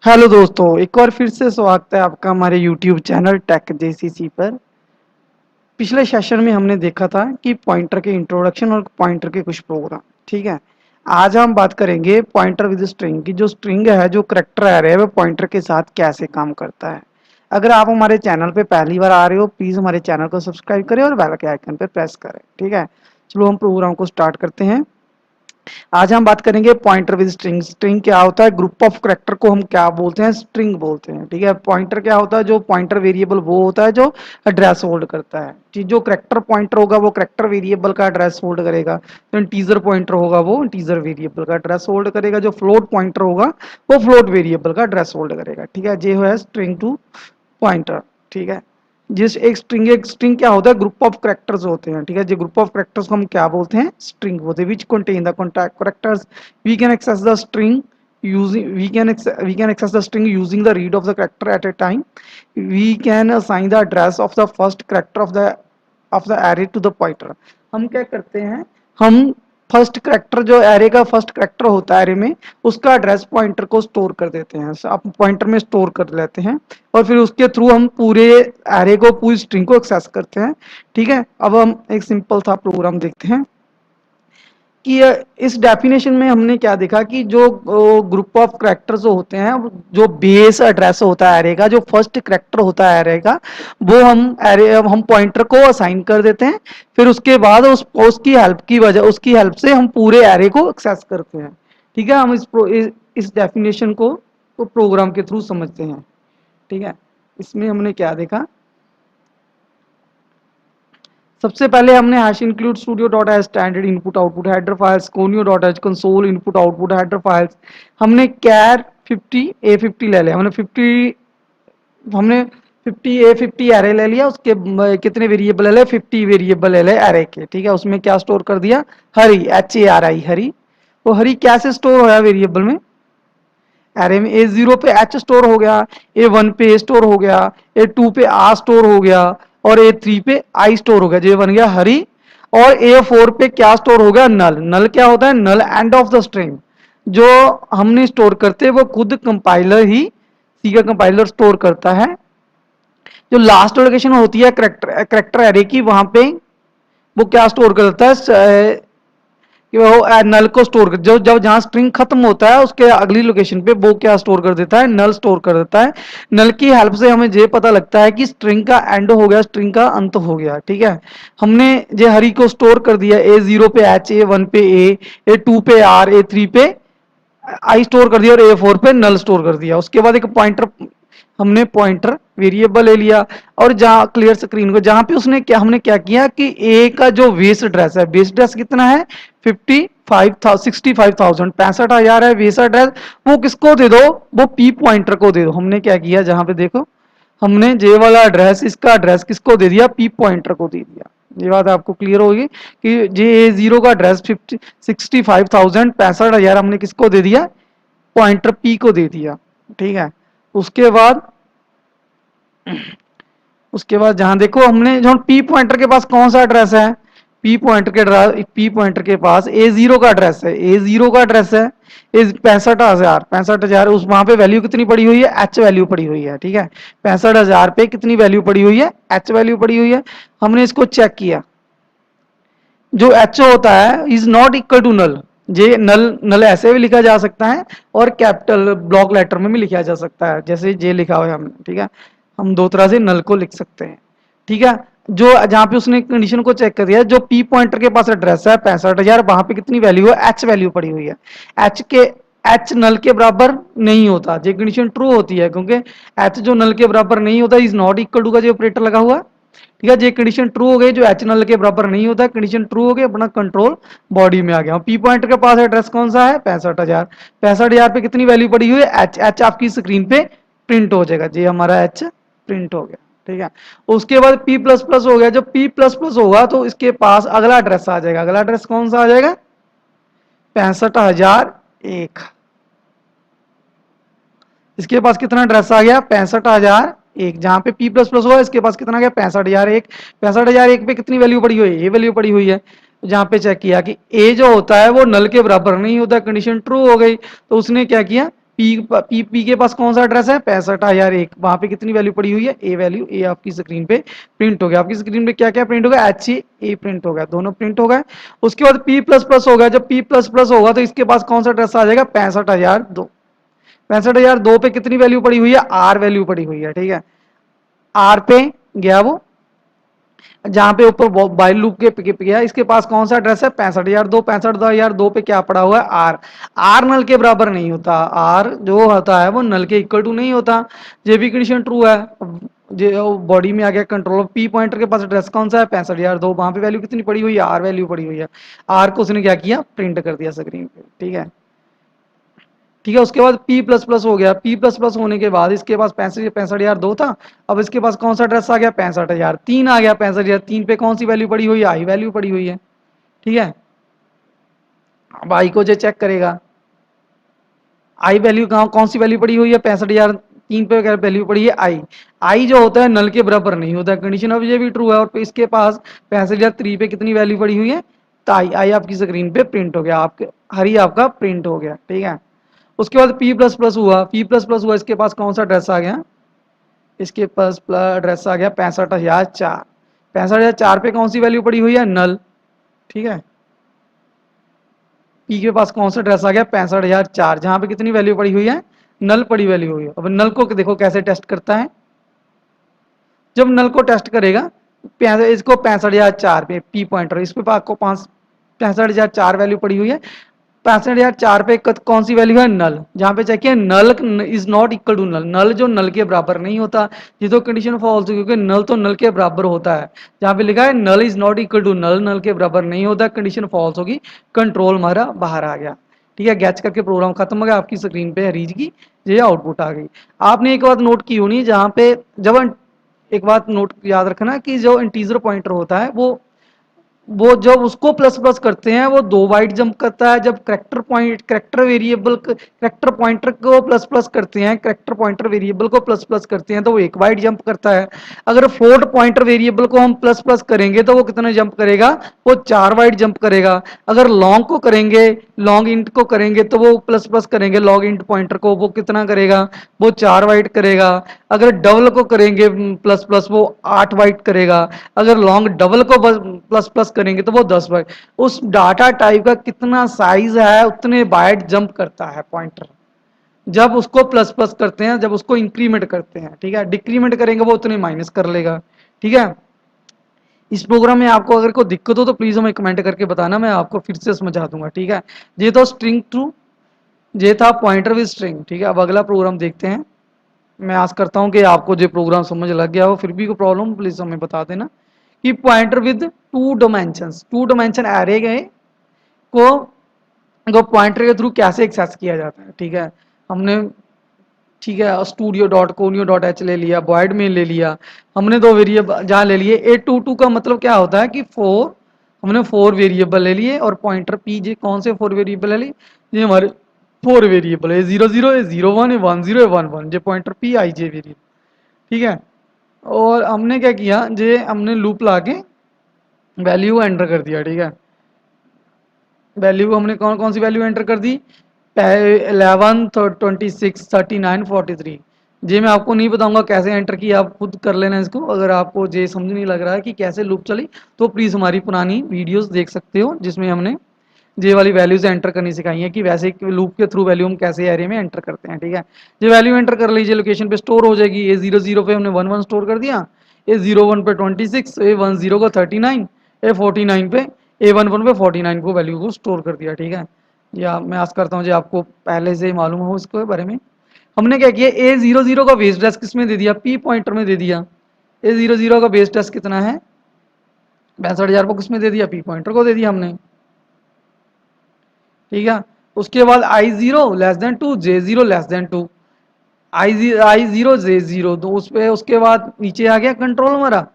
Hello दोस्तों, एक बार फिर से स्वागत है आपका हमारे यूट्यूब चैनल टेक जेसीसी पर। पिछले सेशन में हमने देखा था कि पॉइंटर के इंट्रोडक्शन और पॉइंटर के कुछ प्रोग्राम। ठीक है, आज हम बात करेंगे पॉइंटर विद स्ट्रिंग की। जो स्ट्रिंग है, जो करैक्टर एरे है, वो पॉइंटर के साथ कैसे काम करता है। अगर आप हमारे चैनल पे पहली बार आ रहे हो, प्लीज़ हमारे चैनल को सब्सक्राइब करें और बेल के आइकन पर प्रेस करें। ठीक है, चलो हम प्रोग्राम को स्टार्ट करते हैं। आज हम बात करेंगे पॉइंटर विद स्ट्रिंग। स्ट्रिंग क्या होता है, ग्रुप ऑफ करैक्टर को हम क्या बोलते हैं, स्ट्रिंग बोलते हैं। ठीक है, पॉइंटर क्या होता है, जो पॉइंटर वेरिएबल वो होता है जो एड्रेस होल्ड करता है। जो करैक्टर पॉइंटर होगा वो करैक्टर वेरिएबल का एड्रेस होल्ड करेगा। जो इंटीजर पॉइंटर होगा वो इंटीजर वेरिएबल का एड्रेस होल्ड करेगा। जो फ्लोट पॉइंटर होगा वो फ्लोट वेरिएबल का एड्रेस होल्ड करेगा। ठीक है, ये है स्ट्रिंग टू पॉइंटर। ठीक है, जिस एक स्ट्रिंग क्या होता है, ग्रुप ऑफ करैक्टर्स होते हैं। ठीक है, जो ग्रुप ऑफ करैक्टर्स को हम क्या बोलते हैं, स्ट्रिंग बोलते हैं। Which contain the contact characters we can access the string using we can access the string using the read of the character at a time. We can assign the address of the first character of the array to the pointer. हम क्या करते हैं, हम first character, जो array का first character होता है array में, उसका एड्रेस पॉइंटर को स्टोर कर देते हैं। आप पॉइंटर में स्टोर कर लेते हैं और फिर उसके थ्रू हम पूरे एरे को, पूरी स्ट्रिंग को एक्सेस करते हैं। ठीक है, अब हम एक सिंपल सा प्रोग्राम देखते हैं कि इस डेफिनेशन में हमने क्या देखा कि जो ग्रुप ऑफ करैक्टर्स होते हैं, जो बेस एड्रेस होता है एरे का, जो फर्स्ट करैक्टर होता है एरे का, वो हम पॉइंटर को असाइन कर देते हैं। फिर उसके बाद उसकी हेल्प से हम पूरे एरे को एक्सेस करते हैं। ठीक है, हम इस डेफिनेशन को प्रोग्राम के थ्रू समझते हैं। ठीक है, इसमें हमने क्या देखा, सबसे पहले हमने hash include studio dot H standard input output header files, conio dot H console input output header files. हमने कैर 50 A50 ले लिया। हमने 50 A50 एरे ले लिया। उसके कितने वेरिएबल ले, 50 वेरिएबल ले ले एरे के। ठीक है, उसमें क्या स्टोर कर दिया, हरी, HARI, हरी। वो हरी कैसे स्टोर होया वेरिएबल में, एरे में। A0 पे H स्टोर हो गया, A1 पे A स्टोर हो गया, A2 पे R स्टोर हो गया और A3 पे I स्टोर हो गया। ये बन गया हरी। और A4 पे क्या स्टोर हो गया, नल। नल क्या होता है, null end of the string. जो हमने स्टोर करते हैं वो खुद कंपाइलर ही, सी का कंपाइलर स्टोर करता है। जो लास्ट लोकेशन होती है करेक्टर एरे की, वहां पे वो क्या स्टोर करता है कि वो नल को स्टोर कर, जो जब जहां स्ट्रिंग खत्म होता है उसके अगली लोकेशन पे वो क्या स्टोर कर देता है, नल स्टोर कर देता है। नल की हेल्प से हमें ये पता लगता है कि स्ट्रिंग का एंड हो गया, स्ट्रिंग का अंत हो गया। ठीक है, हमने जो हरी को स्टोर कर दिया, A0 पे H, A1 पे A2 पे R, A3 पे I स्टोर कर दिया और A4 पे नल स्टोर कर दिया। उसके बाद एक पॉइंटर, हमने पॉइंटर वेरिएबल ले लिया। और जहां क्लियर स्क्रीन को, जहां पे उसने क्या, हमने क्या किया कि ए का जो बेस एड्रेस है, बेस एड्रेस कितना है, 65,000 65,000 है बेस एड्रेस। वो किसको दे दो, वो पी पॉइंटर को दे दो। हमने क्या किया, जहां पे देखो, हमने जे वाला एड्रेस, इसका एड्रेस किसको दे दिया, पी पॉइंटर को दे दिया। ये बात आपको क्लियर होगी कि जे A0 का एड्रेस 65,000 65,000 हमने किसको दे दिया, पॉइंटर पी को दे दिया। ठीक है, उसके बाद जहां देखो, हमने जो पी पॉइंटर के पास कौन सा एड्रेस है, पी पॉइंटर के पास A0 का एड्रेस है। A0 का एड्रेस है 65,000 उस वहां पे वैल्यू कितनी पड़ी हुई है, H वैल्यू पड़ी हुई है। ठीक है, 65,000 पे कितनी वैल्यू पड़ी हुई है, H वैल्यू पड़ी हुई है। हमने इसको चेक किया, जो H होता है is not equal to null. J null, null ऐसे भी लिखा जा सकता है और कैपिटल ब्लॉक लेटर में भी लिखा जा सकता है, जैसे जे लिखा हुआ है हमने। ठीक है, हम दो तरह से नल को लिख सकते हैं। ठीक है, जो जहां पे उसने कंडीशन को चेक कर दिया, जो पी पॉइंटर के पास एड्रेस है 65,000, वहां पे कितनी वैल्यू है, H वैल्यू पड़ी हुई है। H नल के बराबर नहीं होता, ये कंडीशन ट्रू होती है, क्योंकि H जो नल के बराबर नहीं होता, इज नॉट इक्वल टू का जो ऑपरेटर लगा हुआ। ठीक है, ये कंडीशन ट्रू हो गई, जो H नल के बराबर नहीं होता, कंडीशन ट्रू हो गई, अपना कंट्रोल बॉडी में आ गया। पी पॉइंटर के पास एड्रेस कौन सा है, 65,000। 65,000 पे कितनी वैल्यू पड़ी हुई है, H आपकी स्क्रीन पे प्रिंट हो जाएगा, ये हमारा H प्रिंट हो गया। ठीक है, उसके बाद P प्लस प्लस हो गया। जब P प्लस प्लस होगा तो इसके पास अगला एड्रेस आ जाएगा। अगला एड्रेस कौन सा आ जाएगा, 65,001। इसके पास कितना एड्रेस आ गया, 65,001। जहां पे P प्लस प्लस हुआ इसके पास कितना गया, 65,001। 65,001 पे कितनी वैल्यू पड़ी हुई है, ये वैल्यू पड़ी हुई है। जहां पे चेक किया कि A जो होता है वो नल के बराबर नहीं होता, कंडीशन ट्रू हो गई, तो उसने क्या किया, पी के पास कौन सा एड्रेस है 65,001, वहां पे कितनी वैल्यू पड़ी हुई है ए वैल्यू, ए आपकी स्क्रीन पे प्रिंट हो गया। आपकी स्क्रीन पे क्या क्या प्रिंट हो गया, एच ए प्रिंट हो गया, दोनों प्रिंट हो गए। उसके बाद पी प्लस प्लस हो गया, जब पी प्लस प्लस होगा तो इसके पास कौन सा एड्रेस आ जाएगा 65,002। 65,002 पे कितनी वैल्यू पड़ी हुई है, आर वैल्यू पड़ी हुई है, ठीक है। आर पे गया वो, जहां पे ऊपर बाइल लूप के गया, इसके पास कौन सा एड्रेस है 65,002। 65,002 पे क्या पड़ा हुआ है आर। आर नल के बराबर नहीं होता, आर जो होता है वो नल के इक्वल टू नहीं होता। ये भी कंडीशन ट्रू है। जो बॉडी में आ गया कंट्रोल, पी पॉइंटर के पास एड्रेस कौन सा है 65,002, वहां पे वैल्यू कितनी पड़ी हुई है आर वैल्यू पड़ी हुई है। आर को उसने क्या किया प्रिंट कर दिया स्क्रीन पे, ठीक है। ठीक है, उसके बाद P प्लस प्लस हो गया। P प्लस प्लस होने के बाद इसके पास 65,002 था। अब इसके पास कौन सा एड्रेस आ गया 65,003 आ गया। 65,003 पे कौन सी वैल्यू पड़ी हुई है, आई वैल्यू पड़ी हुई है, ठीक है। अब आई को जो चेक करेगा, आई वैल्यू कहाँ कौन सी वैल्यू पड़ी हुई है 65,003 पे वैल्यू पड़ी है आई। आई जो होता है नल के बराबर नहीं होता, कंडीशन अब ये भी ट्रू है। और इसके पास 65,003 पे कितनी वैल्यू पड़ी हुई है, तो आई आपकी स्क्रीन पे प्रिंट हो गया, आपके हरी आपका प्रिंट हो गया, ठीक है। उसके बाद P प्लस प्लस हुआ, P प्लस प्लस हुआ, इसके पास कौन सा एड्रेस आ गया, इसके पास एड्रेस आ गया 65,004। 65,004 पे कौन सी वैल्यू पड़ी हुई है नल, ठीक है। P के पास कौन सा एड्रेस आ गया 65,004, जहां पे कितनी वैल्यू पड़ी हुई है नल पड़ी वैल्यू हुई है। अब नल को देखो कैसे टेस्ट करता है, जब नल को टेस्ट करेगा इसको 65,004 पे पी पॉइंटर, इस पे आपको 65,004 वैल्यू पड़ी हुई है। 65,004 पे कौन सी वैल्यू है नल, जहां पे चेक किया null is not equal to null, null जो नल के बराबर नहीं होता, ये तो कंडीशन फॉल्स है, क्योंकि नल तो नल के बराबर होता है। जहां पे लिखा है null is not equal to null, null के बराबर नहीं होता, कंडीशन फॉल्स होगी, कंट्रोल हमारा बाहर आ गया, ठीक है। गैच करके प्रोग्राम खत्म हो गया, आपकी स्क्रीन पे हरीज की ये आउटपुट आ गई। आपने एक बात नोट की होनी, जहां पे जब एक बात नोट याद रखना कि जो इंटीजर पॉइंटर होता है वो जब उसको प्लस प्लस करते हैं वो 2 बाइट जंप करता है। जब करेक्टर वेरिएबल करेक्टर पॉइंटर को प्लस प्लस करते हैं, करेक्टर पॉइंटर वेरिएबल को प्लस प्लस करते हैं तो वो 1 बाइट जंप करता है। अगर फ्लोट पॉइंटर वेरिएबल को हम प्लस प्लस करेंगे तो वो कितना जंप करेगा, वो 4 बाइट जंप करेगा। अगर लॉन्ग को करेंगे, लॉन्ग इंट को करेंगे तो वो प्लस प्लस करेंगे लॉन्ग इंट पॉइंटर को, वो कितना करेगा, वो 4 बाइट करेगा। अगर डबल को करेंगे प्लस प्लस वो 8 बाइट करेगा। अगर लॉन्ग डबल को प्लस प्लस करेंगे तो वो 10 बाइट। उस डाटा टाइप का कितना साइज है उतने बाइट जंप करता है पॉइंटर, जब उसको प्लस प्लस करते हैं, जब उसको इंक्रीमेंट करते हैं, ठीक है। डिक्रीमेंट करेंगे वो उतने माइनस कर लेगा, ठीक है। इस प्रोग्राम में आपको अगर कोई दिक्कत हो तो प्लीज हमें कमेंट करके बताना, मैं आपको फिर से समझा दूंगा, ठीक है। ये तो स्ट्रिंग टू, ये था पॉइंटर विद स्ट्रिंग, ठीक है। अब अगला प्रोग्राम देखते हैं। मैं आशा करता हूं कि आपको जो प्रोग्राम समझ लग गया हो, फिर भी कोई प्रॉब्लम प्लीज हमें बता देना। कि pointer with 2 dimensions, 2 dimension array गए को पॉइंटर के थ्रू कैसे एक्सेस किया जाता है, ठीक है। हमने, ठीक है, studio dot conio dot H ले लिया, बॉयड में ले लिया, हमने 2 वेरिएबल जहाँ ले लिए। A22 का मतलब क्या होता है कि 4, हमने 4 वेरिएबल ले लिए, और पॉइंटर पी जे कौन से 4 वेरिएबल ले लिए, ये हमारे 4 वेरिएबल है, 00 है, 01 है, 10 है, 11, ये pointer P I J variable, ठीक है। और हमने क्या किया, जे हमने लूप ला के वैल्यू एंटर कर दिया, ठीक है। वैल्यू हमने कौन कौन सी वैल्यू एंटर कर दी, 11, 26, 39, 43। जी मैं आपको नहीं बताऊंगा कैसे एंटर की, आप खुद कर लेना इसको। अगर आपको ये समझ नहीं लग रहा है कि कैसे लूप चली, तो प्लीज़ हमारी पुरानी वीडियोस देख सकते हो, जिसमें हमने ये वाली वैल्यूज एंटर करनी सिखाई है कि वैसे लूप के थ्रू वैल्यू हम कैसे एरे में एंटर करते हैं, ठीक है। ये वैल्यू एंटर कर लीजिए, लोकेशन पे स्टोर हो जाएगी। ये 00 पे हमने 11 स्टोर कर दिया, ये 01 पे 26, ये 10 को 39, ये 49 पे, A11 पे 49 को वैल्यू को स्टोर कर दिया, ठीक है। या मैं आशा करता हूँ जी आपको पहले से ही मालूम हो इसके बारे में। हमने क्या किया, A00 का बेस एड्रेस किस में दे दिया, पी पॉइंटर में दे दिया। A00 का बेस एड्रेस कितना है 65,000 को किस में दे दिया, पी पॉइंटर को दे दिया हमने, ठीक है। उसके बाद I0 <2, J0 <2, I0 तो उस पे उसके बाद नीचे आ गया कंट्रोल हमारा।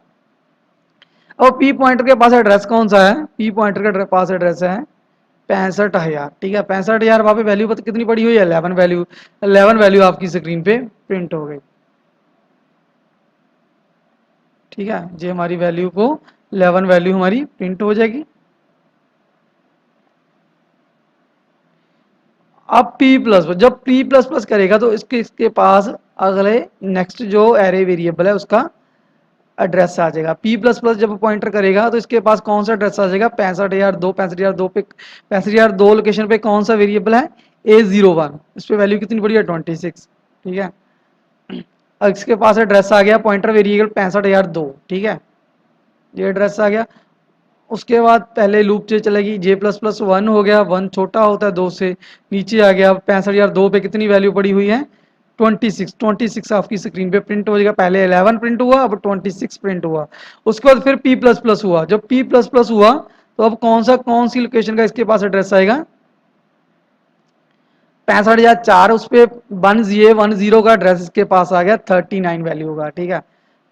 और पी पॉइंटर के पास एड्रेस कौन सा है, पी पॉइंटर के पास एड्रेस है 65,000, ठीक है। 65,000 वहां पे वैल्यू पता कितनी पड़ी हुई है 11 वैल्यू, 11 वैल्यू आपकी स्क्रीन पे प्रिंट हो गई, ठीक है। ये हमारी वैल्यू को 11 वैल्यू हमारी प्रिंट हो जाएगी। अब p प्लस जब p प्लस प्लस करेगा तो इसके पास अगले नेक्स्ट जो एरे वेरिएबल है उसका एड्रेस आ जाएगा। p प्लस प्लस जब पॉइंटर करेगा तो इसके पास कौन सा एड्रेस आ जाएगा, 65,002, 65,002 पे 65,002 लोकेशन पे कौन सा वेरिएबल है, A01। इस पे वैल्यू कितनी पड़ी है, 26। ठीक है, अब इसके पास एड्रेस आ गया पॉइंटर वेरिएबल 65,002। ठीक है, ये एड्रेस आ गया। उसके बाद पहले लूप से चलेगी, जे प्लस प्लस 1 हो गया, 1 छोटा होता है 2 से, नीचे आ गया 65,002 पे कितनी वैल्यू पड़ी हुई है, 26। 26 आपकी स्क्रीन पे प्रिंट हो जाएगा। पहले 11 प्रिंट हुआ, अब 26 प्रिंट हुआ। उसके बाद फिर p प्लस प्लस हुआ, जब p प्लस प्लस हुआ तो अब कौन सी लोकेशन का इसके पास एड्रेस आएगा, 65,004। उस पर 10 का एड्रेस इसके पास आ गया, 39 वैल्यू होगा। ठीक है,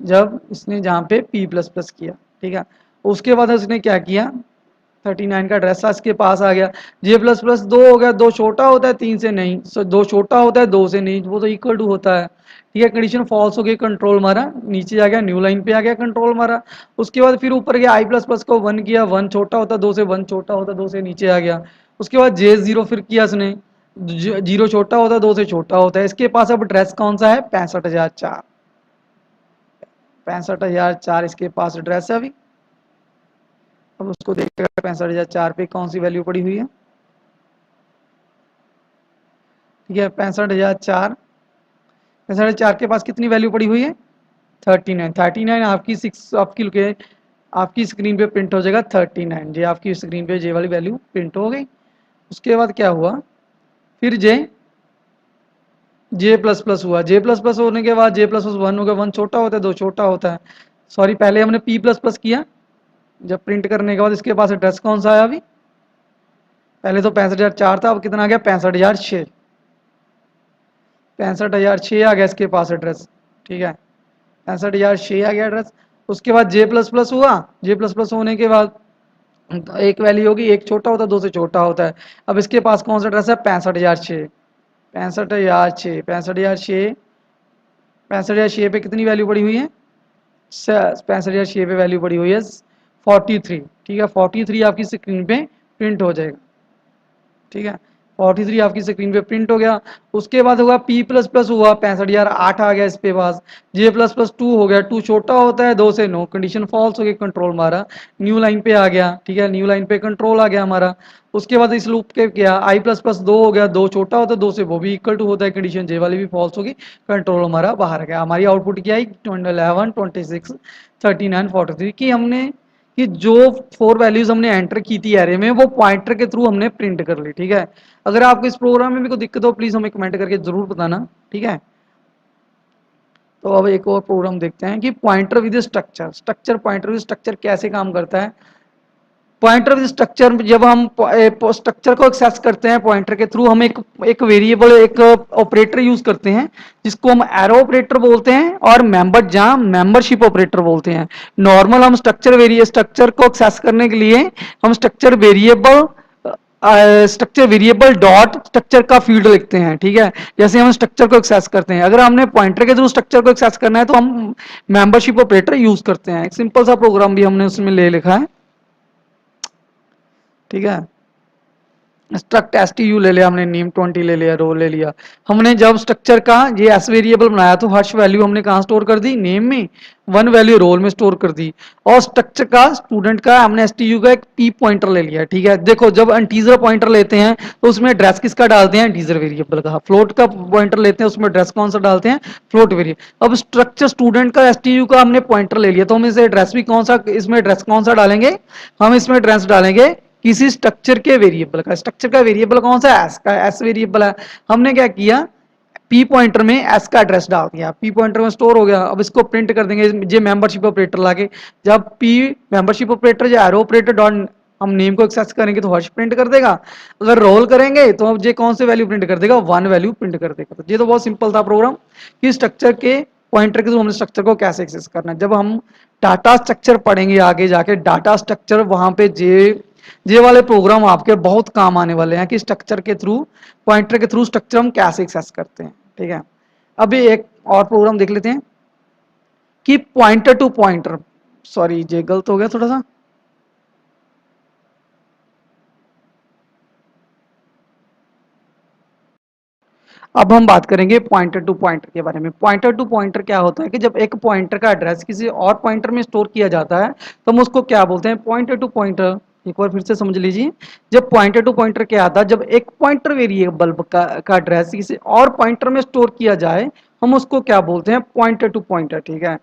जब इसने जहाँ पे p प्लस प्लस किया। ठीक है, उसके बाद उसने क्या किया, 39 का एड्रेस इसके पास आ गया। जे प्लस प्लस 2 हो गया, 2 छोटा होता है 3 से नहीं, 2 छोटा होता है 2 से नहीं, वो तो इक्वल टू होता है। ठीक है, कंडीशन फॉल्स हो गई, कंट्रोल मारा, नीचे आ गया, न्यू लाइन पे आ गया, कंट्रोल मारा। उसके बाद फिर ऊपर गया, आई प्लस प्लस को 1 किया, 1 छोटा होता है 2 से, 1 छोटा होता है 2 से, नीचे आ गया। उसके बाद J0 फिर किया इसने, 0 छोटा होता है 2 से, छोटा होता है। इसके पास अब एड्रेस कौन सा है, 65,004। 65,004 इसके पास एड्रेस है अभी। अब उसको देखेगा 65,004 पे कौन सी वैल्यू पड़ी हुई है। ठीक है, 65,004, 65,004 के पास कितनी वैल्यू पड़ी हुई है, 39। 39 आपकी आपकी स्क्रीन पे प्रिंट हो जाएगा 39। जे आपकी स्क्रीन पे जे वाली वैल्यू प्रिंट हो गई। उसके बाद क्या हुआ, फिर जे प्लस प्लस हुआ। जे प्लस प्लस होने के बाद जे प्लस प्लस 1 हो गया, 1 छोटा होता है 2 छोटा होता है। सॉरी, पहले हमने p प्लस प्लस किया, जब प्रिंट करने के बाद इसके पास एड्रेस कौन सा आया अभी, पहले तो 65,004 था, अब कितना आ गया, 65,006। 65,006 आ गया इसके पास एड्रेस। ठीक है, 65,006 आ गया एड्रेस। उसके बाद जे प्लस प्लस हुआ, जे प्लस प्लस होने के बाद एक वैल्यू होगी, एक छोटा होता है 2 से छोटा होता है। अब इसके पास कौन सा एड्रेस है, 65,006। 65,006, 65,006, 65,006 पे कितनी वैल्यू पड़ी हुई है, 65,006 पे वैल्यू पड़ी हुई है 43। ठीक है, 43 आपकी स्क्रीन पे प्रिंट हो जाएगा। ठीक है, 43 आपकी स्क्रीन पे प्रिंट हो गया। उसके बाद होगा p प्लस प्लस हुआ, 65,008 आ गया इसके पास। j प्लस प्लस 2 हो गया, 2 छोटा होता है 2 से, नो, कंडीशन फॉल्स हो गई, कंट्रोल मारा, न्यू लाइन पे आ गया। ठीक है, न्यू लाइन पे कंट्रोल आ गया हमारा। उसके बाद इस लूप के क्या, i प्लस प्लस 2 हो गया, 2 छोटा होता है 2 से, वो भी इक्वल टू होता है, कंडीशन j वाली भी फॉल्स होगी, कंट्रोल हमारा बाहर गया। हमारी आउटपुट क्या आई, 11, 26, 39, 43 की हमने, कि जो 4 वैल्यूज हमने एंटर की थी एरे में, वो पॉइंटर के थ्रू हमने प्रिंट कर ली। ठीक है, अगर आपको इस प्रोग्राम में भी कोई दिक्कत हो प्लीज हमें कमेंट करके जरूर बताना। ठीक है, तो अब एक और प्रोग्राम देखते हैं कि pointer with structure. Pointer with structure कैसे काम करता है। पॉइंटर विद स्ट्रक्चर, जब हम स्ट्रक्चर को एक्सेस करते हैं पॉइंटर के थ्रू, हम एक वेरिएबल, एक ऑपरेटर यूज करते हैं जिसको हम एरो ऑपरेटर बोलते हैं, और जहां मेंबरशिप ऑपरेटर बोलते हैं। नॉर्मल हम स्ट्रक्चर को एक्सेस करने के लिए हम स्ट्रक्चर वेरिएबल डॉट स्ट्रक्चर का फील्ड लिखते हैं। ठीक है, जैसे हम स्ट्रक्चर को एक्सेस करते हैं, अगर हमने पॉइंटर के थ्रू स्ट्रक्चर को एक्सेस करना है तो हम मेंबरशिप ऑपरेटर यूज करते हैं। एक सिंपल सा प्रोग्राम भी हमने उसमें ले लिखा है। ठीक है, स्ट्रक्ट STU ले लिया हमने, नेम 20 ले लिया, रोल ले लिया। हमने जब स्ट्रक्चर का ये एस वेरिएबल बनाया तो हर वैल्यू हमने कहाँ स्टोर कर दी, नेम में, 1 वैल्यू रोल में स्टोर कर दी। और स्ट्रक्चर का स्टूडेंट का हमने STU का एक p पॉइंटर ले लिया। ठीक है, देखो जब इंटीजर पॉइंटर लेते हैं तो उसमें एड्रेस किसका डालते हैं, इंटीजर वेरिएबल का। फ्लोट का पॉइंटर लेते हैं, उसमें एड्रेस कौन सा डालते हैं, फ्लोट वेरिएबल। अब स्ट्रक्चर स्टूडेंट का STU का हमने पॉइंटर ले लिया, तो हम इसे एड्रेस भी कौन सा, इसमें एड्रेस कौन सा डालेंगे, हम इसमें एड्रेस डालेंगे किसी स्ट्रक्चर के वेरिएबल का। स्ट्रक्चर का वेरिएबल कौन सा है, एस का, एस वेरिएबल है। हमने क्या किया, पी पॉइंटर में एस का एड्रेस डाल दिया, पी पॉइंटर में स्टोर हो गया। अब इसको प्रिंट कर देंगे जे मेंबरशिप ऑपरेटर लाके। जब पी मेंबरशिप ऑपरेटर या एरो ऑपरेटर डॉट हम नेम को एक्सेस करेंगे तो हर्ष प्रिंट कर देगा। अगर रोल करेंगे तो अब ये कौन से वैल्यू प्रिंट कर देगा, 1 वैल्यू प्रिंट कर देगा। तो ये तो बहुत सिंपल था प्रोग्राम कि स्ट्रक्चर के पॉइंटर के थ्रू हमने स्ट्रक्चर को कैसे एक्सेस करना है। जब हम डाटा स्ट्रक्चर पढ़ेंगे आगे जाके, डाटा स्ट्रक्चर वहां पे जे वाले प्रोग्राम आपके बहुत काम आने वाले हैं कि स्ट्रक्चर के थ्रू, पॉइंटर के थ्रू स्ट्रक्चर हम कैसे एक्सेस करते हैं। ठीक है, अभी एक और प्रोग्राम देख लेते हैं कि पॉइंटर टू पॉइंटर, सॉरी ये गलत हो गया थोड़ा सा, अब हम बात करेंगे पॉइंटर टू पॉइंटर के बारे में। पॉइंटर टू पॉइंटर क्या होता है कि जब एक पॉइंटर का एड्रेस किसी और पॉइंटर में स्टोर किया जाता है तो हम उसको क्या बोलते हैं, पॉइंटर टू पॉइंटर। एक बार फिर से समझ लीजिए, जब पॉइंटर टू पॉइंटर क्या आता है, जब एक पॉइंटर वेरिएबल का एड्रेस किसी और पॉइंटर में स्टोर किया जाए हम उसको क्या बोलते हैं, पॉइंटर टू पॉइंटर। ठीक है,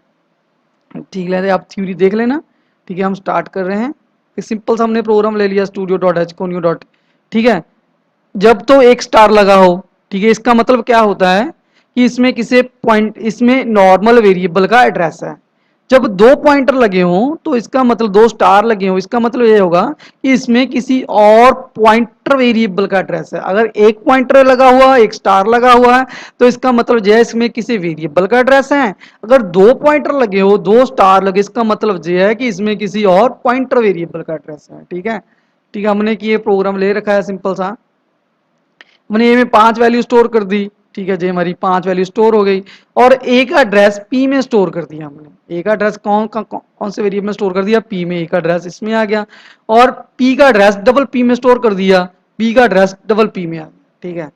ठीक है, आप थ्योरी देख लेना। ठीक है, हम स्टार्ट कर रहे हैं। एक सिंपल सा हमने प्रोग्राम ले लिया स्टूडियो डॉट एच को न्यू डॉट। ठीक है, जब तो एक स्टार लगा हो, ठीक है, इसका मतलब क्या होता है कि इसमें किसी पॉइंट, इसमें नॉर्मल वेरिएबल का एड्रेस है। जब दो पॉइंटर लगे हों तो इसका मतलब, दो स्टार लगे हों, इसका मतलब ये होगा कि इसमें किसी और पॉइंटर वेरिएबल का एड्रेस है। अगर एक पॉइंटर लगा हुआ, एक स्टार लगा हुआ है, तो इसका मतलब ये है इसमें किसी वेरिएबल का एड्रेस है। अगर दो पॉइंटर लगे हो, दो स्टार लगे, इसका मतलब ये है कि इसमें किसी और पॉइंटर वेरिएबल का एड्रेस है। ठीक है, ठीक है, हमने कि ये प्रोग्राम ले रखा है सिंपल सा। मैंने ए में 5 वैल्यू स्टोर कर दी। ठीक है जी, हमारी 5 वैल्यू स्टोर हो गई। और ए का एड्रेस पी में स्टोर कर दिया हमने। ए का एड्रेस कौन से वेरिएबल में स्टोर कर दिया, पी में। ए का एड्रेस इसमें आ गया। और पी का एड्रेस डबल पी में स्टोर कर दिया, पी का एड्रेस डबल पी में आ गया। ठीक है,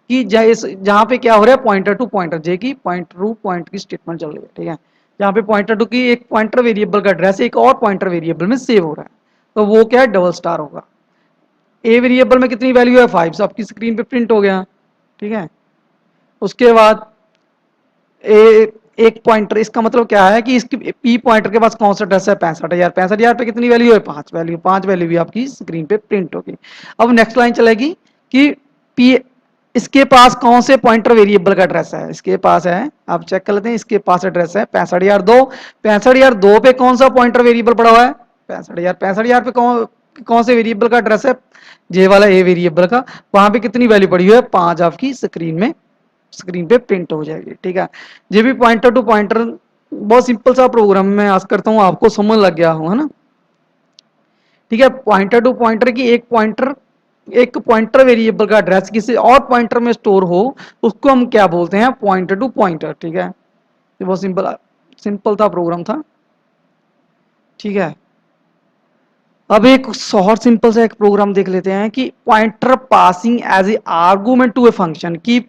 कि जहां पे क्या हो रहा है, पॉइंटर टू पॉइंटर, जे की पॉइंटर टू पॉइंटर की स्टेटमेंट चल रही है। ठीक है, जहां पे पॉइंटर टू की एक पॉइंटर वेरिएबल का एड्रेस एक और पॉइंटर वेरिएबल में सेव हो रहा है, तो वो क्या है, डबल स्टार होगा। ए वेरिएबल में कितनी वैल्यू है, 5, सब आपकी स्क्रीन पे प्रिंट हो गया। ठीक है, उसके बाद ए एक पॉइंटर, इसका मतलब क्या है कि इसकी पी पॉइंटर के पास कौन सा एड्रेस है, 65,000। 65,000 पे कितनी वैल्यू है, 5 वैल्यू। 5 वैल्यू भी आपकी स्क्रीन पे प्रिंट होगी। अब नेक्स्ट लाइन चलेगी कि पी, इसके पास कौन से पॉइंटर वेरिएबल का एड्रेस है, इसके पास है, आप चेक कर लेते हैं, इसके पास एड्रेस है 65,002। 65,002 पे कौन सा पॉइंटर वेरिएबल पड़ा हुआ है, 65,000। 65,000 पे कौन से वेरिएबल का एड्रेस है, जे वाला ए वेरिएबल का। वहां पे कितनी वैल्यू पड़ी हुई है, 5 आपकी स्क्रीन पे प्रिंट हो जाएगी। ठीक है, ये भी पॉइंटर टू पॉइंटर बहुत सिंपल सा प्रोग्राम मैं आज करता हूँ, आपको समझ लग गया हो, है ना। ठीक है, पॉइंटर टू पॉइंटर की एक पॉइंटर वेरिएबल का एड्रेस किसी और पॉइंटर में स्टोर हो, उसको हम क्या बोलते हैं, पॉइंटर टू पॉइंटर। ठीक है, ये बहुत सिंपल था प्रोग्राम था। ठीक है, अब एक और सिंपल सा एक प्रोग्राम देख लेते हैं कि pointer passing as a argument to a function की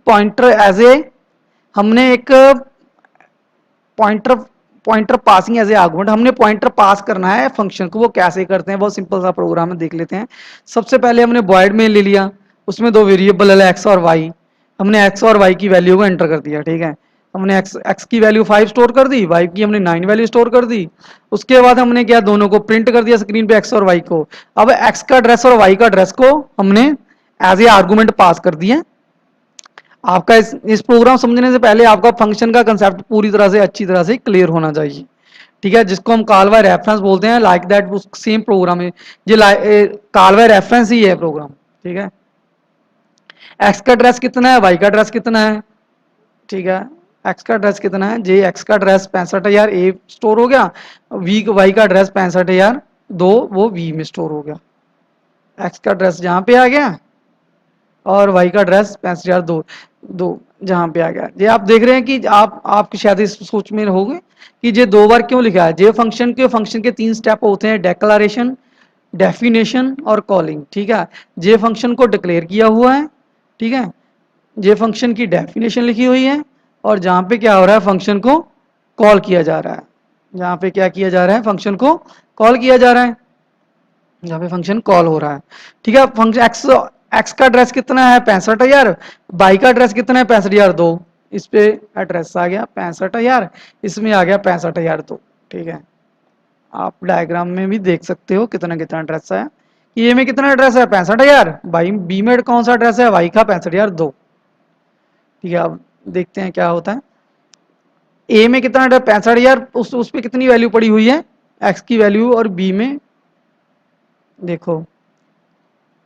पॉइंटर एज ए, हमने एक pointer pointer passing as a argument, हमने पॉइंटर पास करना है फंक्शन को। वो कैसे करते हैं, बहुत सिंपल सा प्रोग्राम है, देख लेते हैं। सबसे पहले हमने वॉइड में ले लिया, उसमें दो वेरिएबल है एक्स और वाई। हमने एक्स और वाई की वैल्यू को एंटर कर दिया। ठीक है, हमने एक्स की वैल्यू 5 स्टोर कर दी, वाई की हमने 9 वैल्यू स्टोर कर दी। उसके बाद हमने क्या, दोनों को प्रिंट कर दिया स्क्रीन पे, एक्स और वाई को। अब एक्स का एड्रेस और वाई का एड्रेस को हमने एज ए आर्गुमेंट पास कर दिया। आपका इस प्रोग्राम समझने से पहले आपका फंक्शन का कंसेप्ट पूरी तरह से अच्छी तरह से क्लियर होना चाहिए। ठीक है, जिसको हम कॉल बाय रेफरेंस बोलते हैं, लाइक दैट सेम प्रोग्राम है ये, कॉल बाय रेफरेंस ही है प्रोग्राम। ठीक है, एक्स का एड्रेस कितना है, वाई का एड्रेस कितना है। ठीक है, एक्स का एड्रेस कितना है, जे एक्स का एड्रेस 65,000 ए स्टोर हो गया, वी वाई का एड्रेस 65,002 वो वी में स्टोर हो गया। एक्स का एड्रेस जहां पे आ गया और वाई का एड्रेस 65,002 दो दो जहां पे आ गया। ये आप देख रहे हैं कि आपकी शायद इस सोच में होगे कि ये 2 बार क्यों लिखा है। जे फंक्शन के 3 स्टेप होते हैं, डेक्लरेशन, डेफिनेशन और कॉलिंग। ठीक है, जे फंक्शन को डिक्लेयर किया हुआ है। ठीक है, जे फंक्शन की डेफिनेशन लिखी हुई है, और जहां पे क्या हो रहा है, फंक्शन को कॉल किया जा रहा है। जहां पे क्या किया जा रहा है, फंक्शन को कॉल किया जा रहा है, जहाँ पे फंक्शन कॉल हो रहा है। ठीक है, फंक्शन एक्स का एड्रेस कितना है, 65,000। वाई का एड्रेस कितना है, 65,002। इस पे एड्रेस आ गया 65,000, इसमें आ गया 65,002। ठीक है, आप डायग्राम में भी देख सकते हो कितना कितना एड्रेस है। ए में कितना एड्रेस है, 65,000। वाई बी में कौन सा एड्रेस है, वाई का 65,002। ठीक है, अब देखते हैं क्या होता है। ए में कितना एड्रेस, 65,000, उस पे कितनी वैल्यू पड़ी हुई है, एक्स की वैल्यू, और बी में देखो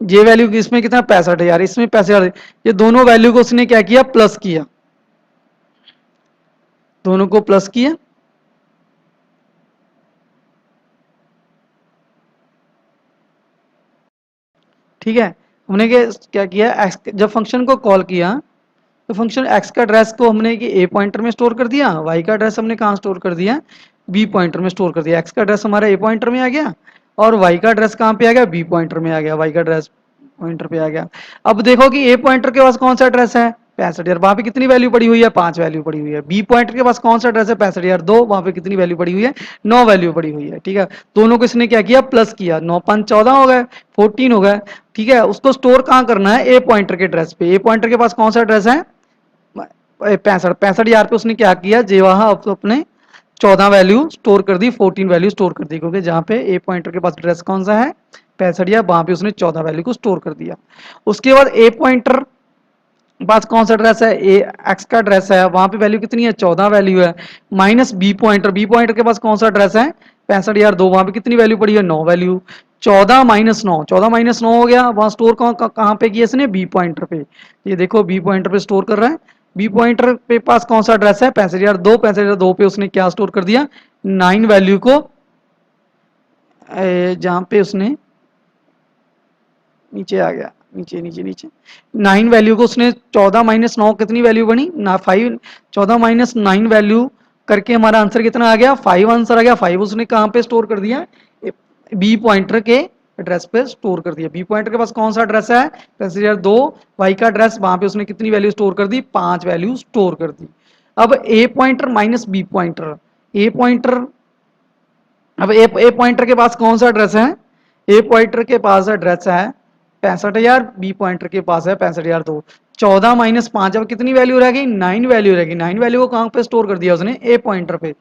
ये वैल्यू इसमें कितना, 65,000, इसमें 65,000। ये दोनों वैल्यू को उसने क्या किया, प्लस किया, दोनों को प्लस किया। ठीक है, हमने क्या किया, एक्स जब फंक्शन को कॉल किया तो फंक्शन एक्स का एड्रेस को हमने कि ए पॉइंटर में स्टोर कर दिया, वाई का एड्रेस हमने कहाँ स्टोर कर दिया, बी पॉइंटर में स्टोर कर दिया। एक्स का एड्रेस हमारा ए पॉइंटर में आ गया और वाई का एड्रेस कहाँ पे आ गया, बी पॉइंटर में आ गया। वाई का एड्रेस पॉइंटर पे आ गया। अब देखो कि ए पॉइंटर के पास कौन सा एड्रेस है 65,000, वहां पे कितनी वैल्यू पड़ी हुई है 5 वैल्यू पड़ी हुई है। बी पॉइंटर के पास कौन सा एड्रेस है 65,002, वहां पे कितनी वैल्यू पड़ी हुई है 9 वैल्यू पड़ी हुई है। ठीक है, दोनों को इसने क्या किया प्लस किया, 9 5 14 हो गए, 14 हो गए। ठीक है, उसको स्टोर कहाँ करना है ए पॉइंटर के एड्रेस पे। ए पॉइंटर के पास कौन सा एड्रेस है 65,000 पे उसने क्या किया जे वहां अपने 14 वैल्यू स्टोर कर दी, 14 वैल्यू स्टोर कर दी, क्योंकि जहां पे ए पॉइंटर के पास एड्रेस कौन सा है 65, वहां पे उसने 14 वैल्यू को स्टोर कर दिया। उसके बाद ए पॉइंटर पास कौन सा एड्रेस है ए एक्स का एड्रेस है, वहां पे वैल्यू कितनी है 14 वैल्यू है, माइनस बी पॉइंटर के पास कौन सा एड्रेस है 65,002, वहां पे कितनी वैल्यू पड़ी है 9 वैल्यू। 14 माइनस 9, 14 माइनस 9 हो गया, वहां स्टोर कहाँ पे किया इसने बी पॉइंटर पे। ये देखो बी पॉइंटर पे स्टोर कर रहा है। बी पॉइंटर पे पास कौन सा एड्रेस है 65,002, 65,002 पे उसने क्या स्टोर कर दिया 9 वैल्यू को, जहां पे उसने नीचे आ गया, नीचे नीचे नीचे 9 वैल्यू को उसने 14 माइनस 9 कितनी वैल्यू बनी ना 5, 14 माइनस 9 वैल्यू करके हमारा आंसर कितना आ गया 5 आंसर आ गया। 5 उसने कहां पे स्टोर कर दिया बी पॉइंटर के एड्रेस पे स्टोर कर दिया। बी पॉइंटर के पास कौन सा एड्रेस है 65,002, वाई का एड्रेस, वहां पे उसने कितनी वैल्यू स्टोर कर दी 5 वैल्यू स्टोर कर दी। अब A pointer minus B pointer, A pointer, अब ए पॉइंटर के पास कौन सा एड्रेस है ए पॉइंटर के पास एड्रेस है 65,000, बी पॉइंटर के पास है 65,002, 14 माइनस 5, अब कितनी वैल्यू रह गई 9 वैल्यू रह गई। 9 वैल्यू को कहां पे स्टोर कर दिया उसने ए पॉइंटर पे,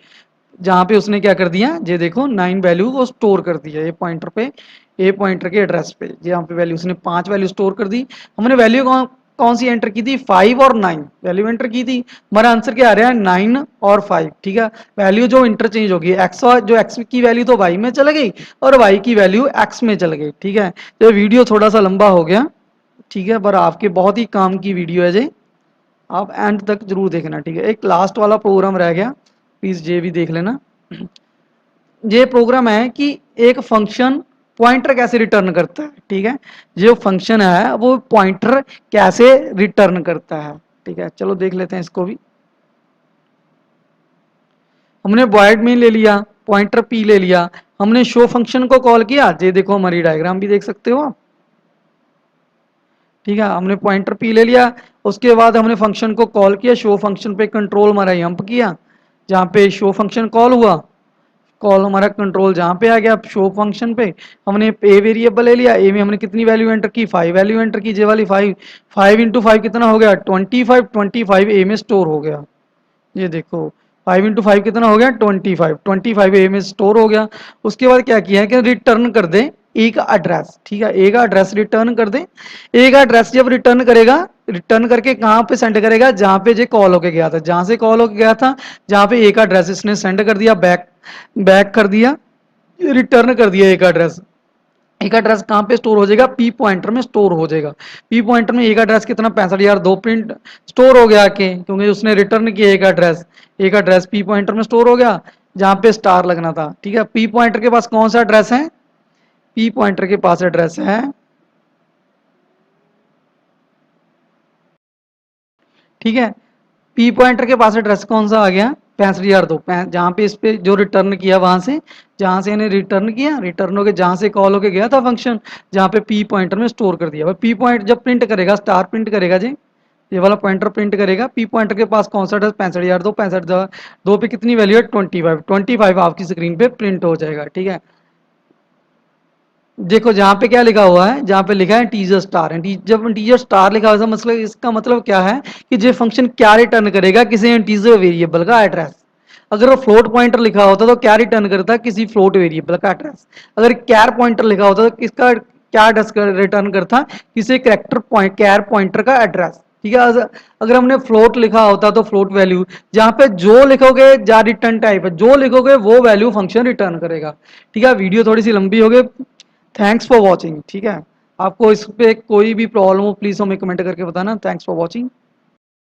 जहां पे उसने क्या कर दिया ये देखो 9 वैल्यू को स्टोर कर दिया ए पॉइंटर पे, ए पॉइंटर के एड्रेस पे, जहां पे वैल्यू उसने 5 वैल्यू स्टोर कर दी। हमने वैल्यू कौन सी एंटर की थी 5 और 9 वैल्यू एंटर की थी, हमारा आंसर क्या आ रहा है 9 और 5। ठीक है, वैल्यू जो इंटरचेंज होगी एक्स, जो एक्स की वैल्यू तो वाई में चल गई और वाई की वैल्यू एक्स में चल गई। ठीक है, तो वीडियो थोड़ा सा लंबा हो गया, ठीक है, पर आपके बहुत ही काम की वीडियो है जी, आप एंड तक जरूर देखना। ठीक है, एक लास्ट वाला प्रोग्राम रह गया, प्लीज ये भी देख लेना। ये प्रोग्राम है कि एक फंक्शन पॉइंटर कैसे रिटर्न करता है। ठीक है, जो फंक्शन है वो पॉइंटर कैसे रिटर्न करता है। ठीक है, चलो देख लेते हैं इसको भी। हमने वॉइड मेन ले लिया, पॉइंटर पी ले लिया, हमने शो फंक्शन को कॉल किया, ये देखो हमारी डायग्राम भी देख सकते हो आप। ठीक है, हमने पॉइंटर पी ले लिया, उसके बाद हमने फंक्शन को कॉल किया, शो फंक्शन पे कंट्रोल हमारा यंप किया, जहाँ पे शो फंक्शन कॉल हुआ, कॉल हमारा कंट्रोल जहाँ पे आ गया शो फंक्शन पे, हमने ए वेरिएबल ले लिया, ए में हमने कितनी वैल्यू एंटर की 5 वैल्यू एंटर की, जे वाली 5, 5 इंटू 5 कितना हो गया 25, 25 ए में स्टोर हो गया। ये देखो 5 इंटू 5 कितना हो गया 25, 25 ए में स्टोर हो गया। उसके बाद क्या किया है कि रिटर्न कर दे ए का एड्रेस। ठीक है, ए का एड्रेस रिटर्न कर दे। ए का एड्रेस जब रिटर्न करेगा, रिटर्न करके कहाँ पे सेंड करेगा जहाँ पे जे कॉल होके गया था, जहाँ से कॉल होके गया था, जहाँ पे ए का एड्रेस इसने सेंड कर दिया, बैक बैक कर दिया, रिटर्न कर दिया ए का एड्रेस। एक एड्रेस कहाँ पे स्टोर हो जाएगा पी पॉइंटर में स्टोर हो जाएगा। पी पॉइंटर में एक एड्रेस कितना 65,002 प्रिंट स्टोर हो गया के, क्योंकि उसने रिटर्न किया एक एड्रेस पी पॉइंटर में स्टोर हो गया जहाँ पे स्टार लगना था। ठीक है, पी पॉइंटर के पास कौन सा एड्रेस है पी पॉइंटर के पास एड्रेस है, ठीक है, पी पॉइंटर के पास एड्रेस कौन सा आ गया 65,002, जहाँ पे इस पे जो रिटर्न किया वहां से, जहाँ से इन्हें रिटर्न किया, रिटर्न होके जहाँ से कॉल होके गया था फंक्शन, जहाँ पे पी पॉइंटर में स्टोर कर दिया। पी पॉइंट जब प्रिंट करेगा स्टार प्रिंट करेगा जी, ये वाला पॉइंटर प्रिंट करेगा। पी पॉइंटर के पास कौन सा एड्रेस 65,002, 65,002 पे कितनी वैल्यू है 25, 25 आपकी स्क्रीन पे प्रिंट हो जाएगा। ठीक है, देखो जहाँ पे क्या लिखा हुआ है, जहाँ पे लिखा है टीजर स्टार है, जब टीजर स्टार लिखा हुआ है मतलब इसका मतलब क्या है कि ये फंक्शन क्या रिटर्न करेगा किसी टीजर वेरिएबल का एड्रेस। अगर वो फ्लोट पॉइंटर लिखा होता तो क्या रिटर्न करता किसी फ्लोट वेरिएबल का एड्रेस। अगर कैर पॉइंटर लिखा होता तो किसका क्या एड्रेस रिटर्न करता किसी कैरेक्टर पॉइंट कैर पॉइंटर का एड्रेस। ठीक है, अगर हमने फ्लोट लिखा होता तो फ्लोट वैल्यू, जहाँ पे जो लिखोगे जा रिटर्न टाइप है, जो लिखोगे वो वैल्यू फंक्शन रिटर्न करेगा। ठीक है, वीडियो थोड़ी सी लंबी हो गई, थैंक्स फॉर वॉचिंग। ठीक है, आपको इस पे कोई भी प्रॉब्लम हो प्लीज हमें कमेंट करके बताना। Thanks for watching.